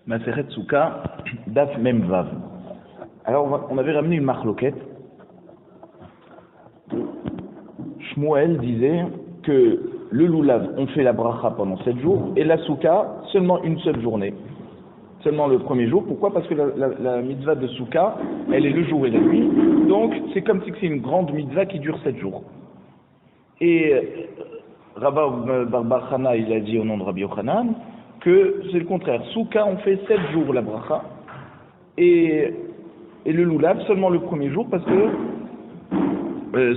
Maseret Souka, Daf Mem Vav. Alors, on avait ramené une marloquette. Shmuel disait que le loulav, on fait la bracha pendant 7 jours, et la souka, seulement une seule journée. Seulement le premier jour. Pourquoi? Parce que la mitzvah de souka, elle est le jour et la nuit. Donc, c'est comme si c'est une grande mitzvah qui dure 7 jours. Et Rabba Bar Chana, il a dit au nom de Rabbi Yochanan, que c'est le contraire. Souka, on fait 7 jours la bracha, et le loulav, seulement le premier jour, parce que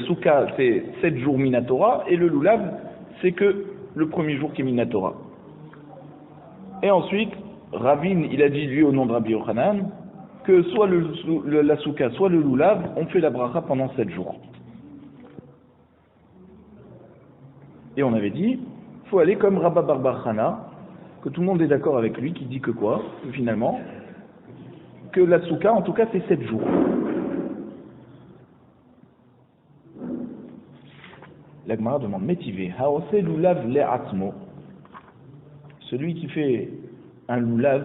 Souka, c'est 7 jours Minatora, et le loulav, c'est que le premier jour qui est Minatora. Et ensuite, Ravin, il a dit, lui, au nom de Rabbi Yochanan, que soit la Souka, soit le loulav, on fait la bracha pendant 7 jours. Et on avait dit, il faut aller comme Rabba Bar Chana, que tout le monde est d'accord avec lui, qui dit que quoi, finalement, que la souka, en tout cas, c'est 7 jours. La Gemara demande, Métivé, Haose loulav le'atmo, celui qui fait un loulav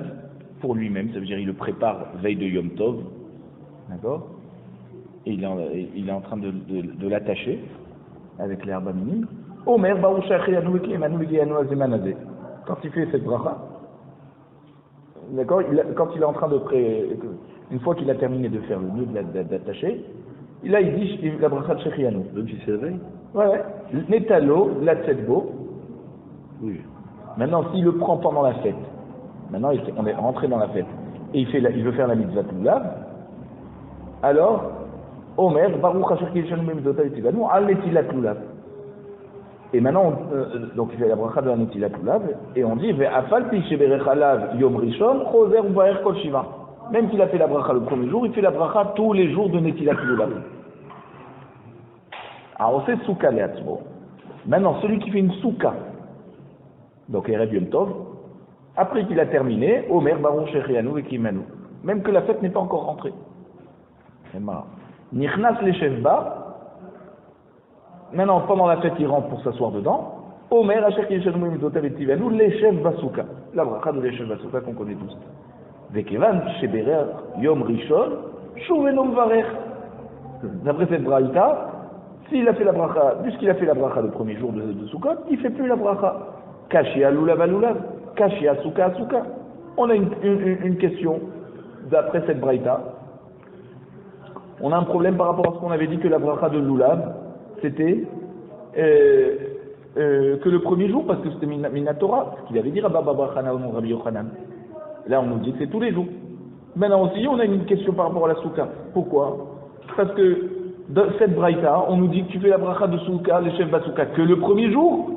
pour lui-même, ça veut dire il le prépare veille de Yom Tov, d'accord, et il est en train de l'attacher avec l'herbe minime. Omer Baruchacheyanu Ekemanu Egeyanu Azemanazé. Quand il fait cette bracha, d'accord, quand il est en train une fois qu'il a terminé de faire le nœud d'attacher, il dit la bracha de Shechianu. Donc il s'éveille. Ouais. Netalo, la tzetbo. Oui. Maintenant, s'il le prend pendant la fête, maintenant on est rentré dans la fête, et il veut faire la mitzvah loulav, alors, Omer Baruch Asher Kiyeshanu Memidota Etivanu Al Netilat Loulav. Et maintenant, donc il fait la bracha de la Netilat Loulav, et on dit Ve'afal pi sheberechalav Yom Rishon Choser Uvaer Kol Shiva. Même s'il a fait la bracha le premier jour, il fait la bracha tous les jours de Netilat Loulav. Alors c'est souka le'atzmo. Maintenant, celui qui fait une souka, donc Erev Yom Tov, après qu'il a terminé, Omer Baruch Shechianu Ekimanu. Même que la fête n'est pas encore rentrée. C'est marrant. Nichnas Leshevba. Maintenant, pendant la fête, il rentre pour s'asseoir dedans. Omer Asher Kiyeshanu Memidota Etivanu Leshev Basouka. La bracha de Leshev Basouka qu'on connaît tous. Vekevan Sheberer Yom Rishon Shuvenu Mvarech. D'après cette braïta, s'il a fait la bracha, puisqu'il a fait la bracha le premier jour de Sukkot, il ne fait plus la bracha. Kashi alulav alulav, kashi asuka asuka. On a une question d'après cette braïta. On a un problème par rapport à ce qu'on avait dit que la bracha de lulav, c'était que le premier jour, parce que c'était Minatora, ce qu'il avait dit Rabba Bar Chana au nom de Rabbi Yochanan. Là, on nous dit que c'est tous les jours. Maintenant aussi, on a une question par rapport à la souka. Pourquoi? Parce que dans cette braïta, on nous dit que tu fais la bracha de souka, le chef basouka, que le premier jour.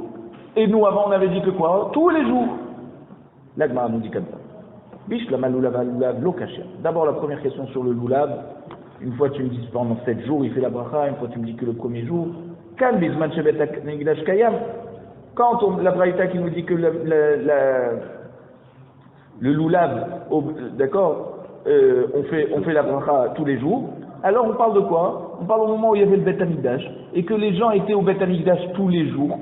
Et nous, avant, on avait dit que quoi? Tous les jours. L'Agma nous dit comme ça. Bishlama loulav loulav lokashia. D'abord, la première question sur le loulav. Une fois, tu me dis pendant 7 jours, il fait la bracha. Une fois, tu me dis que le premier jour. Kan bizman shebet nigdash kayam. Quand la braïta qui nous dit que le loulav, d'accord, on fait la bracha tous les jours. Alors on parle de quoi? On parle au moment où il y avait le Beth Amikdash et que les gens étaient au Beth Amikdash tous les jours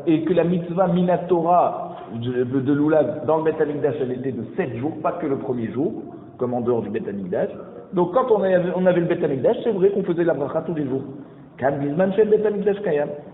et que la mitzvah Minatora de loulav dans le Beth Amikdash elle était de 7 jours, pas que le premier jour, comme en dehors du Beth Amikdash. Donc quand on avait le Beth Amikdash, c'est vrai qu'on faisait la bracha tous les jours.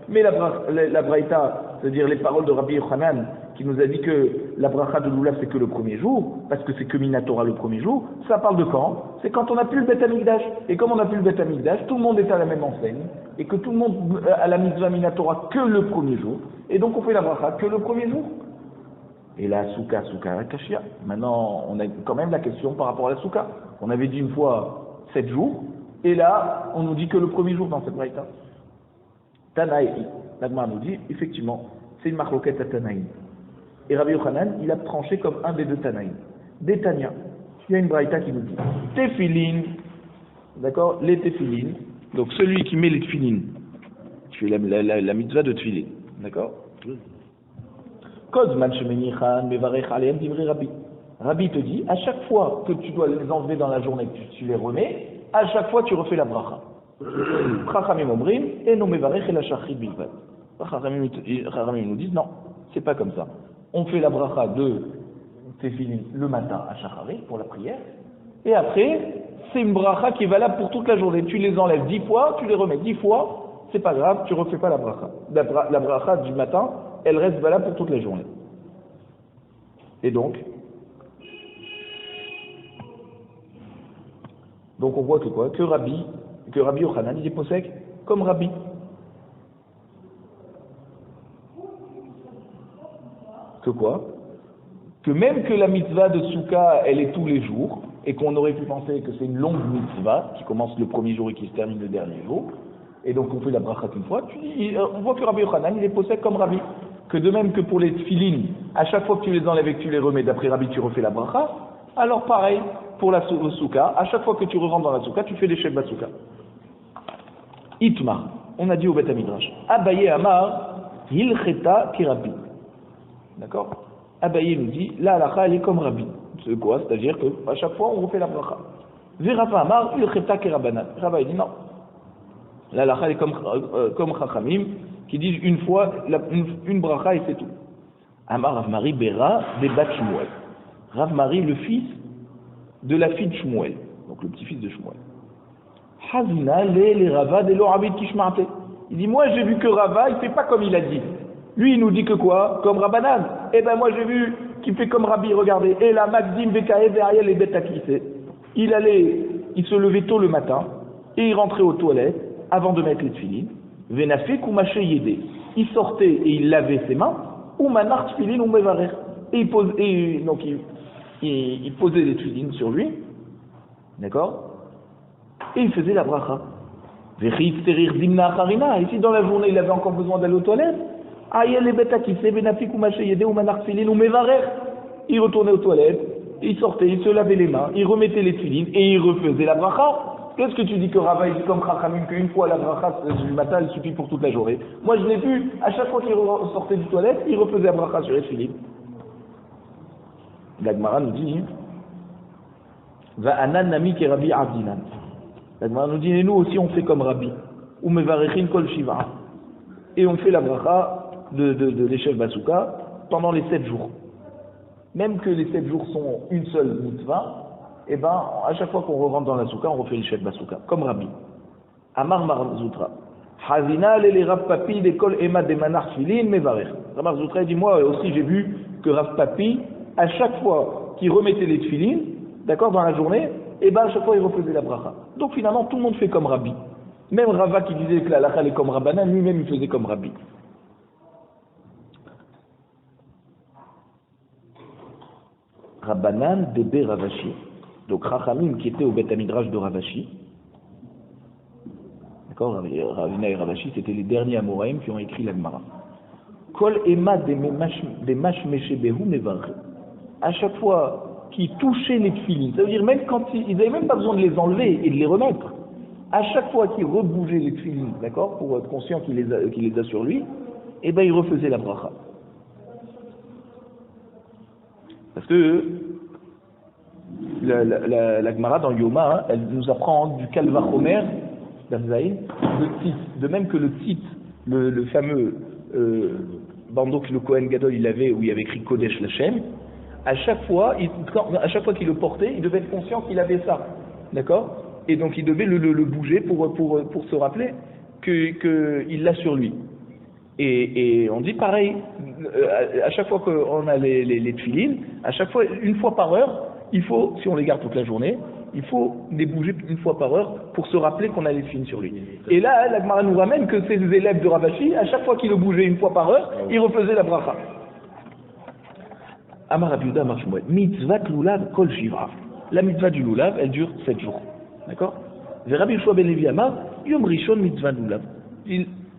Mais la braïta, c'est-à-dire les paroles de Rabbi Yochanan, qui nous a dit que la bracha de loulav c'est que le premier jour, parce que c'est que Minatora le premier jour, ça parle de quand? C'est quand on n'a plus le Beth Amikdash. Et comme on n'a plus le Beth Amikdash, tout le monde est à la même enseigne, et que tout le monde a la mitzvah Minatora que le premier jour, et donc on fait la bracha que le premier jour. Et la souka kashia. Maintenant, on a quand même la question par rapport à la souka. On avait dit une fois 7 jours, et là, on nous dit que le premier jour dans cette braïta. Tanaï, l'Agma nous dit, effectivement, c'est une marloquette à Tanaï. Et Rabbi Yochanan, il a tranché comme un des deux Tanaï. Des Tania. Il y a une braïta qui nous dit, Tefilin, d'accord, les Tefilin, donc celui qui met les Tefilin, tu fais la mitzvah de Tefilin, d'accord? Kozman shemenichan mevarech aleem divrei Rabbi. Rabbi te dit, à chaque fois que tu dois les enlever dans la journée, que tu les remets, à chaque fois tu refais la bracha. Chachamim omrim, et non mevarech el hashachrit bilvad. Chachamim nous disent, non, c'est pas comme ça. On fait la bracha de tefilin le matin à Shacharit pour la prière. Et après, c'est une bracha qui est valable pour toute la journée. Tu les enlèves 10 fois, tu les remets 10 fois, c'est pas grave, tu refais pas la bracha. La bracha du matin, elle reste valable pour toute la journée. Et donc on voit que quoi? Que Rabbi Yochanan, il est posek comme Rabbi. Que quoi? Que même que la mitzvah de Souka, elle est tous les jours, et qu'on aurait pu penser que c'est une longue mitzvah, qui commence le premier jour et qui se termine le dernier jour, et donc on fait la bracha une fois, on voit que Rabbi Yochanan, il est posek comme Rabbi. Que de même que pour les tefilin, à chaque fois que tu les enlèves et que tu les remets, d'après Rabbi, tu refais la bracha, alors pareil, pour la souka, à chaque fois que tu rentres dans la souka, tu fais les chefs souka. Itmar, on a dit au Beth Midrash, Abaye Amar, Hilcheta ki Rabbi. D'accord? Abaye nous dit, la halakha, elle est comme Rabbi. C'est quoi? C'est-à-dire qu'à chaque fois, on refait la bracha. Verafa Amar, Hilcheta ki Rabbanan. Rabbi dit non. La halakha, elle est comme Chachamim, qui disent une fois, une bracha et c'est tout. Amar Rav Mari Bera de Bat Shmuel. Rav Mari, le fils de la fille de Shmuel, donc le petit-fils de Shmuel. Hazina les Rava de l'Orabit Kishmate. Il dit, moi j'ai vu que Rava, il fait pas comme il a dit. Lui il nous dit que quoi? Comme Rabbanan. Eh ben moi j'ai vu qu'il fait comme Rabbi, regardez. Et la Magdim Bekae Ariel et Betakise. Il se levait tôt le matin, et il rentrait aux toilettes, avant de mettre les tefilin. Venafek ou Maché Yédé. Il sortait et il lavait ses mains, ou Manar Tefilin ou Mevarer. Et il posait les tefilin sur lui, d'accord? Et il faisait la bracha. Ici dans la journée, il avait encore besoin d'aller aux toilettes. Il retournait aux toilettes, il sortait, il se lavait les mains, il remettait les tefilin et il refaisait la bracha. Qu'est-ce que tu dis que Rava il dit comme Chachamim qu'une fois la bracha du matin elle suffit pour toute la journée? Moi je l'ai vu, à chaque fois qu'il sortait du toilette, il refaisait la bracha sur les tefilin. La Gemara nous dit Va anan nami ki Rabbi Avdinan. La Gemara nous dit et nous aussi on fait comme Rabbi. Ou mevarechin kol shiva. Et on fait la bracha de l'échelle Basuka pendant les 7 jours. Même que les 7 jours sont une seule mitzvah, et ben à chaque fois qu'on rentre dans la souka, on refait l'échelle Basuka, comme Rabbi. Amar Marzoutra. Hazina le Rav Papi de kol ema de manar filin mevarech. Rav Zoutra dit moi aussi j'ai vu que Rav Papi à chaque fois qu'il remettait les tefilin, d'accord, dans la journée, et ben à chaque fois il refaisait la bracha. Donc finalement tout le monde fait comme Rabbi. Même Rava qui disait que la halakha est comme Rabbanan, lui-même il faisait comme Rabbi. Rabbanan bébé Ravashi. Donc Chachamim qui était au Beth Midrash de Ravashi. D'accord, Ravina et Ravashi, c'était les derniers Amoraïm qui ont écrit la Gemara. Kol ema de mashmeshebehu mevarche. À chaque fois qu'ils touchaient les tefilin, ça veut dire même quand ils n'avaient même pas besoin de les enlever et de les remettre. À chaque fois qu'il rebougeait les tefilin, d'accord, pour être conscient qu'il les a sur lui, et ben il refaisait la bracha. Parce que la Gemara dans Yoma, hein, elle nous apprend du Kalvachomer, d'Amzaïn, le titre, de même que le titre, le fameux bandeau que le Kohen Gadol il avait, où il y avait écrit Kodesh Lachem, à chaque fois qu'il le portait, il devait être conscient qu'il avait ça, d'accord? Et donc il devait le bouger pour se rappeler qu'il l'a sur lui. Et on dit pareil, à chaque fois qu'on a les tefilin, à chaque fois, une fois par heure, il faut, si on les garde toute la journée, il faut les bouger une fois par heure pour se rappeler qu'on a les tefilin sur lui. Et là, la Gemara nous ramène que ces élèves de Ravashi, à chaque fois qu'ils le bougeaient une fois par heure, ils refaisaient la bracha. Amar Rabbi Yehuda Amar Shmuel, mitzvat lulav kol shiva. La mitzvah du lulav, elle dure 7 jours. D'accord? Rabbi Yoshua ben Levi Amar, Yom Rishon mitzvah lulav.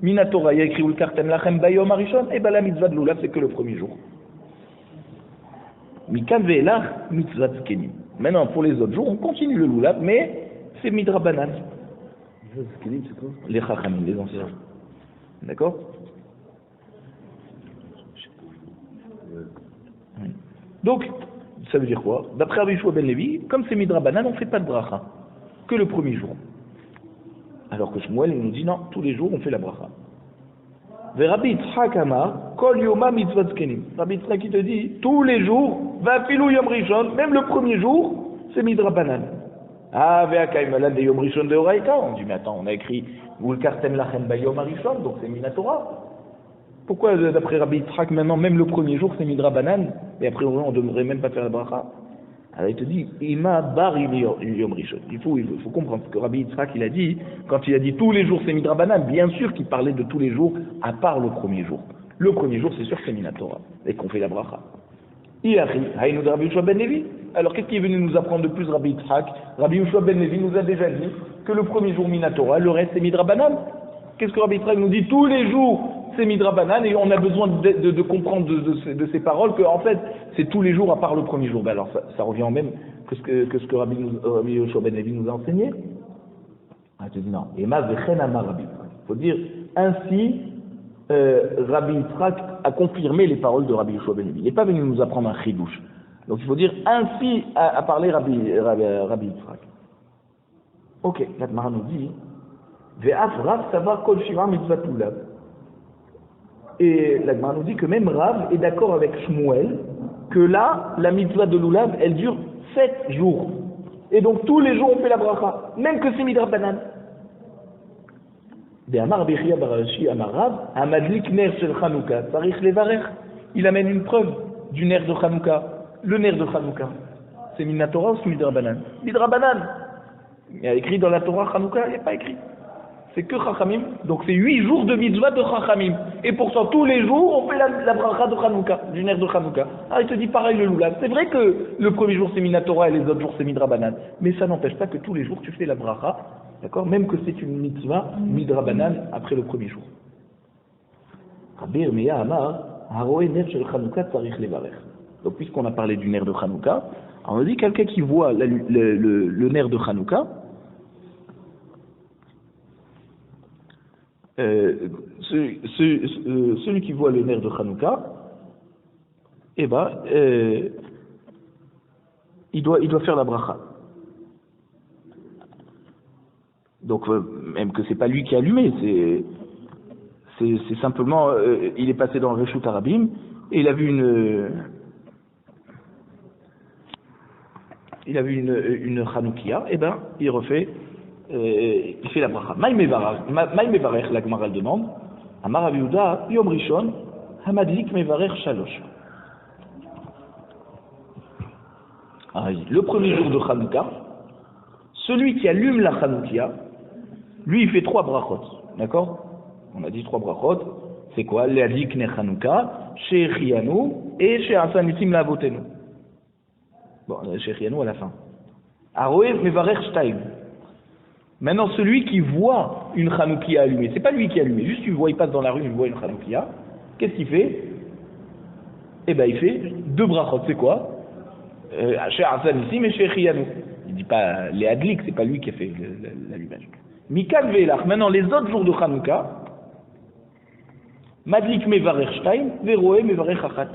Minatora, il y a écrit Ulkartem Lachem Bayom Arishon, et ben la mitzvah de lulav, c'est que le premier jour. Mikan ve'elach mitzvah zkenim. Maintenant, pour les autres jours, on continue le lulav, mais c'est midrabanan. Les chachamim, les anciens. D'accord? Donc, ça veut dire quoi? D'après Rabbi Yoshua ben Levi, comme c'est midrabanan, on ne fait pas de bracha, que le premier jour. Alors que Shmuel nous dit non, tous les jours on fait la bracha. ve Rabbi Yitzhak Amar, Kol Yoma Mitzvot Zkenim. Rabbi Yitzhak qui te dit, tous les jours, va filou Yom Rishon, même le premier jour, c'est Midrabanan. Ah, ve'akaim alad de Yom Rishon de Oraita. On dit, mais attends, on a écrit, Vul Kartem Lachem ba Yom Rishon, donc c'est Minatora. Pourquoi, d'après Rabbi Yitzhak, maintenant, même le premier jour, c'est Midrabanan, et après, on ne devrait même pas faire la bracha? Alors il te dit, Ima bar Yom Rishon. Il faut comprendre ce que Rabbi Yitzhak il a dit, quand il a dit tous les jours c'est Midrabanan, bien sûr qu'il parlait de tous les jours, à part le premier jour. Le premier jour, c'est sûr que c'est Minatora, et qu'on fait la bracha. Rabbi Yoshua ben Levi. Alors qu'est-ce qui est venu nous apprendre de plus Rabbi Yitzhak? Rabbi Yoshua ben Levi nous a déjà dit que le premier jour Minatora, le reste c'est Midrabanan. Qu'est-ce que Rabbi Yitzhak nous dit? Tous les jours c'est Midrabanan, et on a besoin de comprendre de ces paroles que en fait c'est tous les jours à part le premier jour. Ben alors ça revient au même que ce que Rabbi Yoshua ben Levi nous a enseigné. Ah, tu dis non. Et ma vechen amar Rabbi. Il faut dire ainsi. Rabbi Yitzhak a confirmé les paroles de Rabbi Yoshua ben Levi. Il n'est pas venu nous apprendre un chidouche. Donc il faut dire ainsi à parler Rabbi Yitzhak. Ok, la Gemara nous dit Ve'af Rav savar kol shiva mitzvat lulav. Et la Gemara nous dit que même Rav est d'accord avec Shmuel que là, la mitzvah de lulav, elle dure 7 jours. Et donc tous les jours on fait la bracha, même que c'est midrabanan. Amar Bechia Barashi Amarav, Amadlik ner shel Chanukah, Sarich levarech. Il amène une preuve du ner de Chanukah. Le ner de Chanukah, c'est Minatora ou c'est Midrabanan? Midrabanan. Il y a écrit dans la Torah Chanukah, il n'y a pas écrit. C'est que Chachamim. Donc c'est 8 jours de mitzvah de Chachamim. Et pourtant tous les jours on fait la bracha de Chanukah, du ner de Chanukah. Ah, il te dit pareil le lulav. C'est vrai que le premier jour c'est Minatora et les autres jours c'est Midrabanan. Mais ça n'empêche pas que tous les jours tu fais la bracha. D'accord? Même que c'est une mitzvah, midrabanan, après le premier jour. Rabbi Yirmiyah Amar, Haroé ner shel Chanukah tzarich levarech. Donc, puisqu'on a parlé du ner de Chanukah, on a dit quelqu'un qui voit le ner de Chanukah, celui qui voit le ner de Chanukah, eh ben, il doit faire la bracha. Donc même que c'est pas lui qui a allumé, c'est simplement il est passé dans le Reshut Arabim et il a vu une Chanoukia, et ben il refait il fait la bracha. Maï mevarech, la Gemara demande, Amar Rav Yehuda Yom Rishon hamadlik mevarech shalosh. Le premier jour de Chanouka, celui qui allume la Chanoukia, lui, il fait 3 brachot, d'accord? On a dit 3 brachot, c'est quoi? L'adlik ne Chanukah, chez Chianu et chez Asanisim Lavotenu. Bon, chez Chianu à la fin. Aroé Mevarech Shtaim. Maintenant, celui qui voit une Chanoukia allumée, c'est pas lui qui a allumé, juste il passe dans la rue, il voit une Chanoukia, qu'est-ce qu'il fait? Eh ben, il fait 2 brachot, c'est quoi? Chez Asanisim et chez Chianu. Il dit pas les adlik, c'est pas lui qui a fait l'allumage. Mikan ve'elach. Maintenant, les autres jours de Chanukah, Madlik mevarech shtaim, veroé mevarech achat.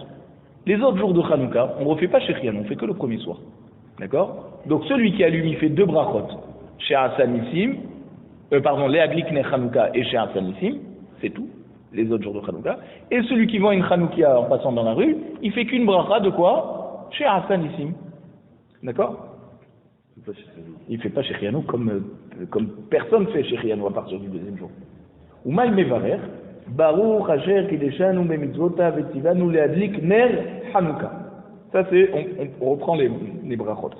Les autres jours de Chanukah, on ne refait pas chez Chianu, on fait que le premier soir. D'accord? Donc celui qui allume, il fait 2 brachot chez Hasanissim, les Adlik ne Chanukah et chez Hasanissim, c'est tout, les autres jours de Chanukah. Et celui qui voit une Chanoukia en passant dans la rue, il fait qu'une bracha de quoi? Chez Hasanissim. D'accord? Il ne fait pas chez Chianu comme personne fait chez Chianu à partir du 2e jour. Ou mal mevarer, Baruch Asher Kideshanu Bemitzvotav Vetzivanu Leadlik Ner Chanukah. Ça c'est, on reprend les brachot.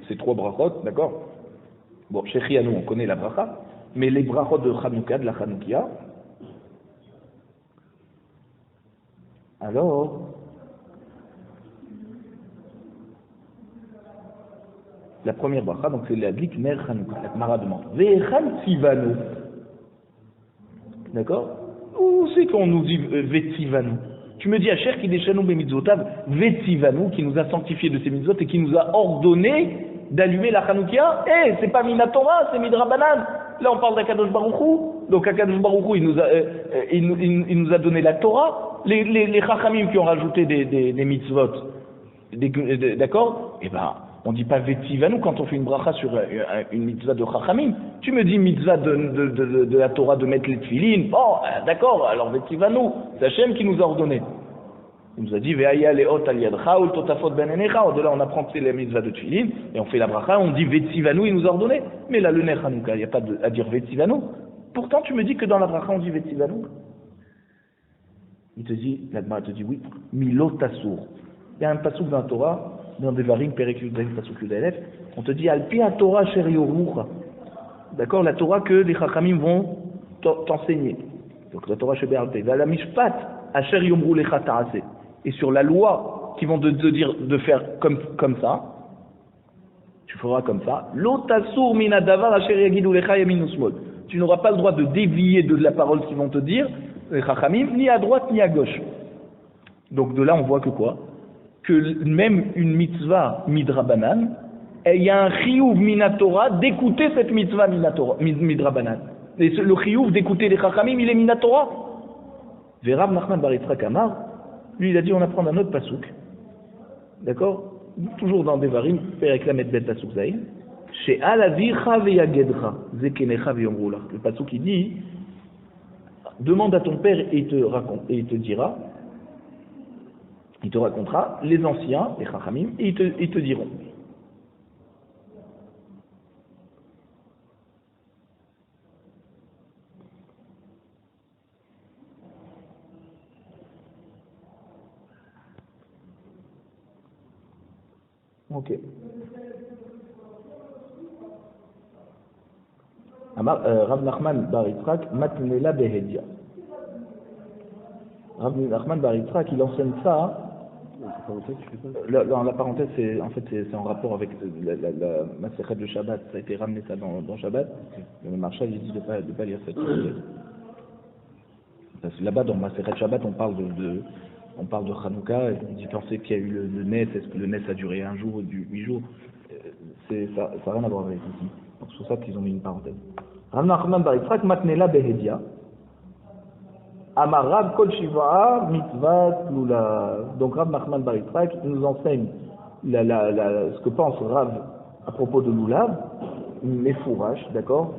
Ces 3 brachot, d'accord? Bon, chez Chianu on connaît la bracha, mais les brachot de Chanukah, de la Chanoukia, alors, la première bracha, donc c'est l'adlik ner Chanukah. La Gemara demande Ve'echal tzivanu. D'accord? Où c'est qu'on nous dit Ve'tzivanu? Tu me dis à Cher qui déchanu bemitzvotav Ve'tzivanu, qui nous a sanctifié de ses mitzvot et qui nous a ordonné d'allumer la Chanoukia. C'est pas Minatora, c'est Midrabanan. Là on parle d'Akadosh Baruch Hu. Donc Akadosh Baruch Hu, il nous a donné la Torah. Les Chachamim qui ont rajouté des mitzvot, d'accord? Eh ben, On ne dit pas Vetzivanu quand on fait une bracha sur une mitzvah de Chachamim. Tu me dis mitzvah de la Torah de mettre les tefilines. Bon, d'accord, alors Vetzivanu, c'est Hachem qui nous a ordonné. Il nous a dit Ve'aya le'ot al yadcha ul totafot ben enecha. De là, on apprend que c'est la mitzvah de tefilin et on fait la bracha, on dit Vetzivanu, il nous a ordonné. Mais là, le Ner Hanouka, il n'y a pas à dire Vetzivanu. Pourtant, tu me dis que dans la bracha, on dit Vetzivanu. Il te dit, la Gemara te dit oui, Milot Tassour. Il y a un passouk dans la Torah, dans Devarim, Perek Yudaïf, passouk Yudaïf, on te dit Alpi à Torah Sher Yoruch. D'accord, la Torah que les Chachamim vont t'enseigner. Donc la Torah Sher Be'alpeh. La Mishpat Asher Yomru Lecha Ta'aseh. Et sur la loi qui vont te dire de faire comme ça, tu feras comme ça. Lo Tassour Mina Davar Asher Yagidu Lecha Yamin Usmol. Tu n'auras pas le droit de dévier de la parole qu'ils vont te dire, les Chachamim, ni à droite ni à gauche. Donc de là, on voit que quoi? Que même une mitzvah midrabanan, il y a un chiyuv minatora d'écouter cette mitzvah midrabanan. Et le chiyuv d'écouter les Chachamim, il est minatora. Rav Nachman bar Yitzchak Amar, lui il a dit on apprend un autre pasouk. D'accord? Toujours dans Devarim, Perek Lamed Bet Pasuk Zayin. Chez Alavicha veyagedra, zekenecha veyomrula. Le pasouk il dit demande à ton père et il te dira, il te racontera, les anciens, les Chachamim, et ils te diront. Ok. Rav Nachman bar Yitzchak, matnela behedia. Rav Nachman bar Yitzchak, il enseigne ça. Dans la parenthèse, c'est en rapport avec la Masechet de Shabbat. Ça a été ramené ça dans Shabbat. Le Marshal il dit de pas lire cette parenthèse. Parce que là-bas, dans Masechet Shabbat, on parle de Hanouka. Il dit penser qu'il y a eu le Nes. Est-ce que le Nes a duré un jour ou 8 jours? Ça n'a rien à voir avec ici. Donc c'est pour ça qu'ils ont mis une parenthèse. Rav Nachman bar Yitzchak matnela behedia. Amarav kol shiva mitzvah lulav. Donc Rav Nachman bar Yitzchak nous enseigne ce que pense Rav à propos de lulav, mais fourrage, d'accord.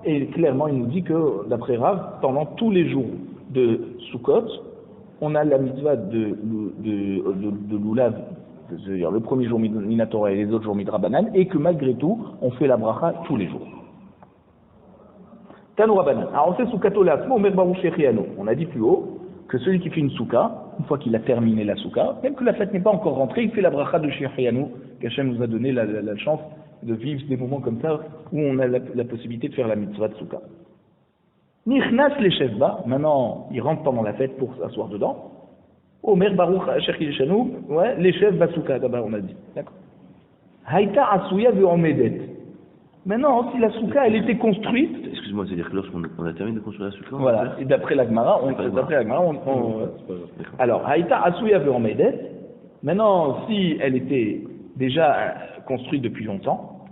Et clairement il nous dit que d'après Rav, pendant tous les jours de Sukkot, on a la mitzvah de lulav, c'est-à-dire le premier jour minatora et les autres jours midrabanan, et que malgré tout, on fait la bracha tous les jours. Tanu Rabbanan. Alors on sait Soukato Le'atzmo, Omer Baruch Shechianu. On a dit plus haut que celui qui fait une souka, une fois qu'il a terminé la souka, même que la fête n'est pas encore rentrée, il fait la bracha de Shechianu, qu'Hachem nous a donné la chance de vivre des moments comme ça, où on a la possibilité de faire la mitzvah de souka. Nichnas Leshevba, maintenant il rentre pendant la fête pour s'asseoir dedans. Omer Baruch Shechianu, ouais, Leshevba souka, d'abord on a dit. D'accord. Haïta Asuya Ve'omedet. Maintenant, si la souka elle était construite. Excuse-moi, c'est-à-dire que lorsqu'on a terminé de construire la souka. Voilà, et d'après la Gemara, alors, Haïta Asuya Ve'omedet. Maintenant, si elle était déjà construite depuis longtemps,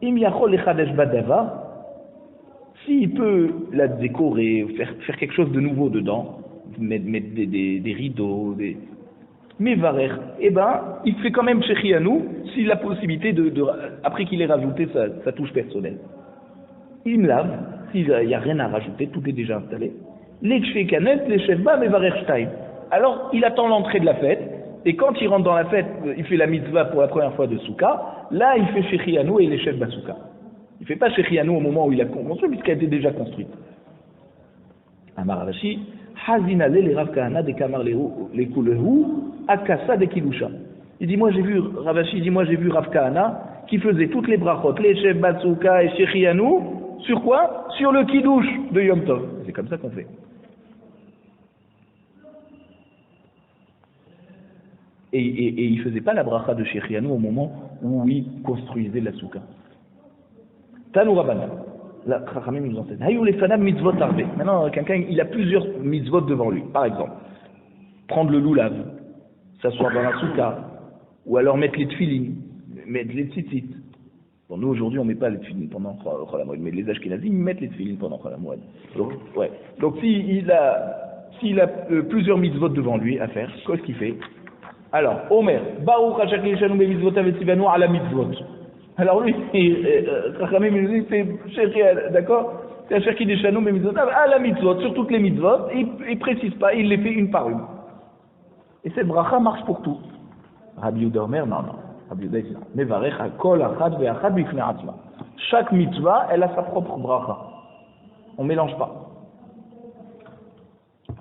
Im Yachol Lechadesh Badava, s'il peut la décorer, faire quelque chose de nouveau dedans, mettre des rideaux, mais varer, eh ben, il fait quand même Shechianu s'il a la possibilité après qu'il ait rajouté sa touche personnelle. Il me lave, s'il n'y a rien à rajouter, tout est déjà installé. Les Shekanet, les Shevba, mais varer Shtaim. Alors, il attend l'entrée de la fête, et quand il rentre dans la fête, il fait la mitzvah pour la première fois de Souka, là, il fait Shechianu et les Shevba Souka. Il ne fait pas Shechianu au moment où il a construit, puisqu'elle était déjà construite. Amar Ravashi, Hazinale les Rav Kahana de Kamar les Kulehu, Akasa de Kilusha. Il dit, moi j'ai vu, Ravashi dit, moi j'ai vu Rav Kahana qui faisait toutes les brachot, les Shev Batsuka et Shechianu, sur quoi? Sur le Kiddush de Yom Tov. C'est comme ça qu'on fait. Et il ne faisait pas la bracha de Shechianu au moment où il construisait la Souka. Tanu Rabbanan. La Chachamim nous enseigne. Hayou les fanam mitzvot arbe. Maintenant, quelqu'un, il a plusieurs mitzvot devant lui. Par exemple, prendre le loulav, s'asseoir dans la souka, ou alors mettre les tefilines, mettre les tzitzit. Bon, nous aujourd'hui, on ne met pas les tefilines pendant Chol HaMoed, mais les Ashkenazim mettent les tefilines pendant Chol HaMoed. Donc, ouais. Donc, s'il a plusieurs mitzvot devant lui à faire, qu'est-ce qu'il fait? Alors, Omer, Baruch Hashak Yeshanu Bemitzvotav et Tzivanu ala mitzvot. Alors lui, Chachamim nous dit, c'est Shechi, d'accord? C'est Hashak Yeshanu Bemitzvotav ala mitzvot, sur toutes les mitzvot, il précise pas, il les fait une par une. Et cette bracha marche pour tout. Rabbi Yehuda Omer, non. Rabbi Yehuda dit non. Mevarech hakol achad ve'achad bifnei atzma. Chaque mitzvah, elle a sa propre bracha. On mélange pas.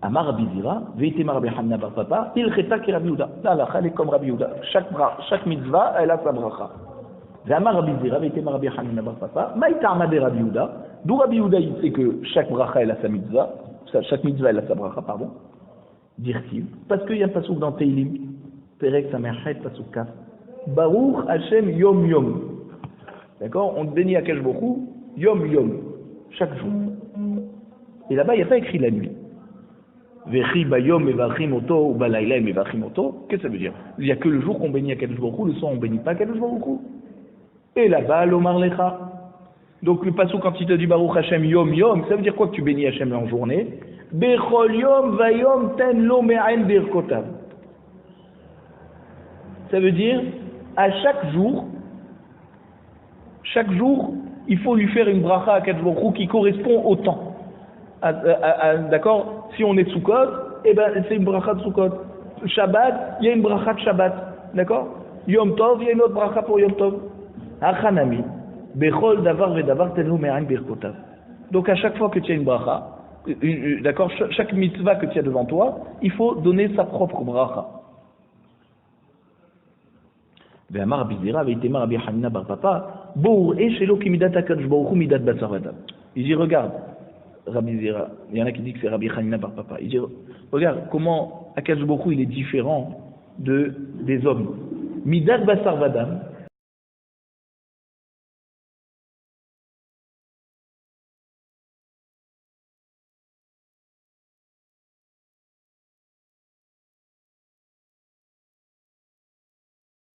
Amar Rabbi Zira, ve'itema Rabbi Hanina bar Papa, ilcheta ki Rabbi Yehuda. La halacha, elle est comme Rabbi Yehuda. Chaque mitzvah, elle a sa bracha. Ve'amar Rabbi Zira, ve'itema Rabbi Hanina bar Papa, ma'itama de Rabbi Yehuda. D'où Rabbi Yehuda, il sait que chaque bracha, elle a sa mitzvah. Chaque mitzvah, elle a sa bracha, pardon. Dire-t-il, parce qu'il y a un pasuk dans Teilim, Perek Samerchet, pasuk Kaf. Baruch Hashem Yom Yom. D'accord? On bénit à Kashbochou, Yom Yom, chaque jour. Et là-bas, il n'y a pas écrit la nuit. Vechi Bayom Mevachim Oto ou Balayla Mevachim Oto. Qu'est-ce que ça veut dire? Il n'y a que le jour qu'on bénit à Kashbochou, le soir on ne bénit pas à Kashbochou. Et là-bas, l'Omar Lecha. Donc le pasuk, quand il te dit Baruch Hashem Yom Yom, ça veut dire quoi que tu bénis Hashem en journée? Bechol Yom Vayom Ten Lo Me'ain Birkotav. Ça veut dire, à chaque jour, il faut lui faire une bracha à Kadosh Baruch Hu qui correspond au temps. D'accord? Si on est Sukkot, eh ben c'est une bracha de Sukkot. Shabbat, il y a une bracha de Shabbat. D'accord? Yom Tov, il y a une autre bracha pour Yom Tov. Achanami, Bechol Davar Vedavar Ten Lo Me'ain Birkotav. Donc à chaque fois que tu as une bracha, d'accord, chaque mitzvah que tu as devant toi, il faut donner sa propre bracha. Il dit, regarde, Rabbi Zira, il y en a qui disent que c'est Rabbi Hanina bar Papa. Il dit, regarde comment Akadosh Baruch Hu il est différent des hommes. Midat Basar Vadam,